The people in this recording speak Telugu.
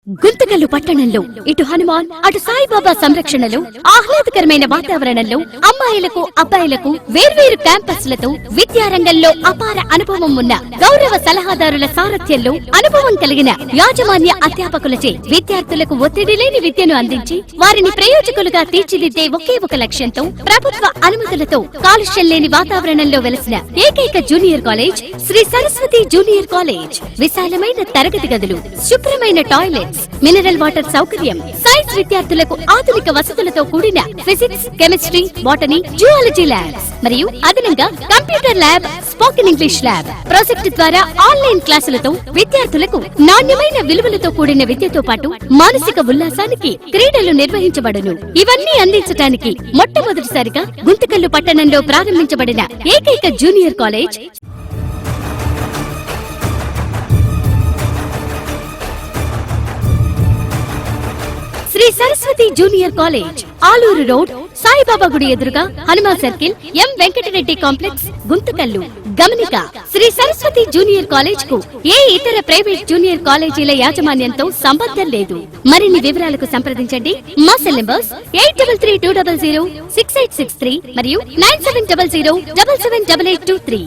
గుంతకల్లు పట్టణంలో ఇటు హనుమాన్ అటు సాయిబాబా సంరక్షణలో ఆహ్లాదకరమైన వాతావరణంలో అమ్మాయిలకు అబ్బాయిలకు వేర్వేరు క్యాంపస్లతో విద్యారంగంలో అపార అనుభవం ఉన్న గౌరవ సలహాదారుల సారథ్యంలో అనుభవం కలిగిన యాజమాన్య అధ్యాపకులచే విద్యార్థులకు ఒత్తిడి లేని విద్యను అందించి వారిని ప్రయోజకులుగా తీర్చిదిద్దే ఒకే ఒక లక్ష్యంతో ప్రభుత్వ అనుమతులతో కాలుష్యం లేని వాతావరణంలో వెలసిన ఏకైక junior college Shri Saraswati junior college. విశాలమైన తరగతి గదులు, శుభ్రమైన టాయిలెట్స్, మినరల్ వాటర్ సౌకర్యం, సైన్స్ విద్యార్థులకు ఆధునిక వసతులతో కూడిన physics, chemistry, botany, zoology labs మరియు అదనంగా computer lab, spoken English lab. Project ద్వారా ఆన్లైన్ క్లాసులతో విద్యార్థులకు నాణ్యమైన విలువలతో కూడిన విద్యతో పాటు మానసిక ఉల్లాసానికి క్రీడలు నిర్వహించబడును. ఇవన్నీ అందించడానికి మొట్టమొదటిసారిగా గుంతకల్లు పట్టణంలో ప్రారంభించబడిన ఏకైక junior college Shri Saraswati junior college, Aluru road, Saibaba గుడి ఎదురుగా, Hanuman circle, M Venkatareddy complex, Guntakal. గమనిక: శ్రీ సరస్వతి జూనియర్ కాలేజ్ కు ఏ ఇతర ప్రైవేట్ జూనియర్ కాలేజీల యాజమాన్యంతో సంబంధం లేదు. మరిన్ని వివరాలకు సంప్రదించండి. మా సెల్ నంబర్స్ 8332006863 మరియు 9700778823.